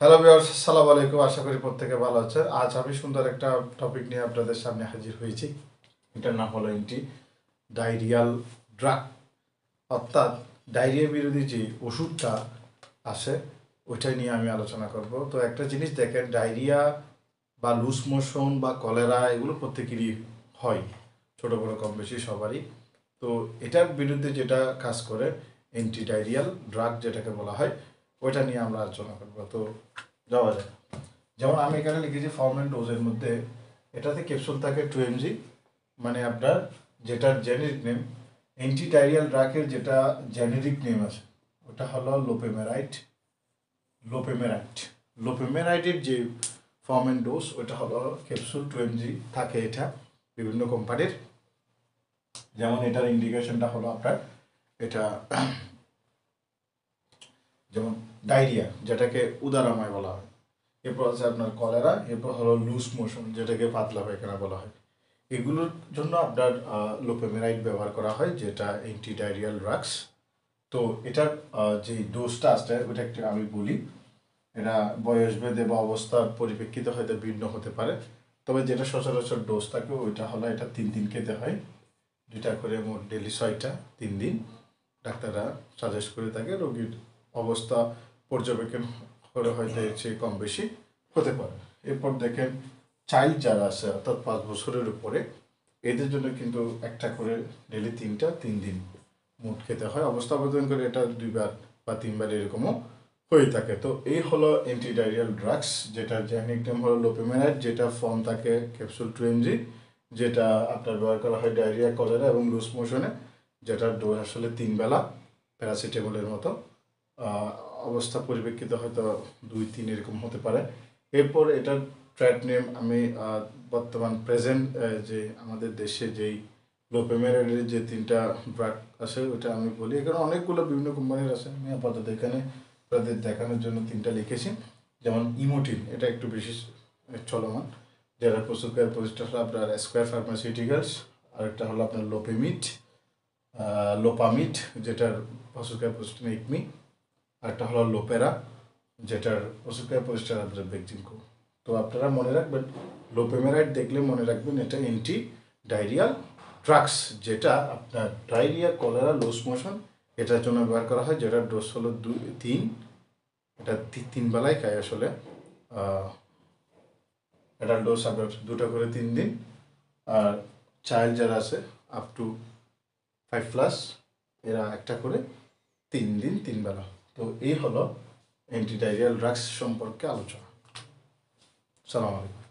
Hello viewers, আসসালামু আলাইকুম। আশা করি প্রত্যেকে ভালো আছেন। আজ আমি সুন্দর একটা টপিক নিয়ে আপনাদের সামনে হাজির হয়েছি। এটার নাম হলো ডায়রিয়াল ড্রাগ, অর্থাৎ ডায়রিয়া বিরোধী যে ওষুধটা আছে ওইটাই নিয়ে আমি আলোচনা করব। তো একটা জিনিস দেখেন, ডায়রিয়া বা লুজ মোশন বা কলেরা এগুলো প্রত্যেকেরই হয়, ছোটো বড়ো কম বেশি সবারই। তো এটার বিরুদ্ধে যেটা কাজ করে ডায়রিয়াল ড্রাগ যেটাকে বলা হয়, ওইটা নিয়ে আমরা আলোচনা করবো। তো যাওয়া যায়। যেমন আমি এখানে লিখেছি ফর্মেন ডোজের মধ্যে এটাতে ক্যাপসুল থাকে 2 mg, মানে আপনার যেটার জেনেরিক নেম ডায়রিয়াল ড্রাগের যেটা জেনেরিক নেম আছে ওটা হলো লোপেমেরাইড। লোপেমেরাইড লোপেমেরাইডের যে ফর্মেন ডোজ ওটা হলো ক্যাপসুল 2 mg থাকে। এটা বিভিন্ন কোম্পানির, যেমন এটার ইন্ডিকেশনটা হলো আপনার এটা যেমন ডায়রিয়া যেটাকে উদারাময় বলা হয়, এরপর আছে আপনার কলেরা, এরপর হলো লুজ মোশন যেটাকে পাতলা পায়খানা বলা হয়। এগুলোর জন্য আপনার লোপেমেরাইড ব্যবহার করা হয়, যেটা ডায়রিয়াল ড্রাগস। তো এটার যে ডোজটা আছে ওটা একটু আমি বলি। এটা বয়স ভেদে বা অবস্থার পরিপ্রেক্ষিতে হয়তো ভিন্ন হতে পারে, তবে যেটা সচরাচর ডোজ থাকে ওইটা হলো এটা 3 দিন খেতে হয়, 2টা করে মোট ডেলি 6টা, 3 দিন ডাক্তাররা সাজেস্ট করে থাকে। রোগীর অবস্থা পর্যবেক্ষণ করে হয়তো এর চেয়ে কম বেশি হতে পারে। এরপর দেখেন চাইল্ড যারা আছে অর্থাৎ 5 বছরের উপরে, এদের জন্য কিন্তু একটা করে ডেলি 3টা, 3 দিন মোট খেতে হয়। অবস্থা অবলম্বন করে এটা 2বার বা 3বার এরকমও হয়ে থাকে। তো এই হলো ডায়রিয়াল ড্রাগস, যেটা জেনেরিক নেম হলো লোপেমেরাইড, যেটা ফর্ম থাকে ক্যাপসুল 2 mg, যেটা আপনার ব্যবহার করা হয় ডায়রিয়া, কলেরা এবং লুজ মোশনে, যেটার ডোজ আসলে 3 বেলা প্যারাসিটামলের মতো। অবস্থা পরিপ্রেক্ষিতে হয়তো 2-3 এরকম হতে পারে। এরপর এটার ট্রেড নেম আমি বর্তমান প্রেজেন্ট যে আমাদের দেশে যেই লোপেমেরাইডের যে 3টা ড্রাগ আছে ওটা আমি বলি। এখানে অনেকগুলো বিভিন্ন কোম্পানির আছে, আমি আপাতত এখানে আপনাদের দেখানোর জন্য 3টা লিখেছি। যেমন ইমোটিন, এটা একটু বেশি চলমান, যারা প্রস্তুতকারী প্রতিষ্ঠান হলো আপনার স্কোয়ার ফার্মাসিউটিক্যালস। আরেকটা হলো আপনার লোপামিড, যেটার প্রস্তুতকারী প্রতিষ্ঠান ইকমি। আরেকটা হলো লোপেরা, যেটার প্রস্তুতকারী প্রতিষ্ঠান আপনার বেক্সিমকো। তো আপনারা মনে রাখবেন, লোপেমেরাইড দেখলে মনে রাখবেন এটা ডায়রিয়াল ড্রাগস, যেটা আপনার ডায়রিয়া, কলেরা, লুজ মোশন এটার জন্য ব্যবহার করা হয়, যেটার ডোজ হলো 2-3। এটা 3 বেলায় খায় আসলে। এটার ডোজ আপনার 2টা করে 3 দিন। আর চাইল্ড যারা আছে আপ টু 5+, এরা একটা করে 3 দিন, 3 বেলা। তো এই হলো ডায়রিয়াল ড্রাগস সম্পর্কে আলোচনা। সালাম আলাইকুম।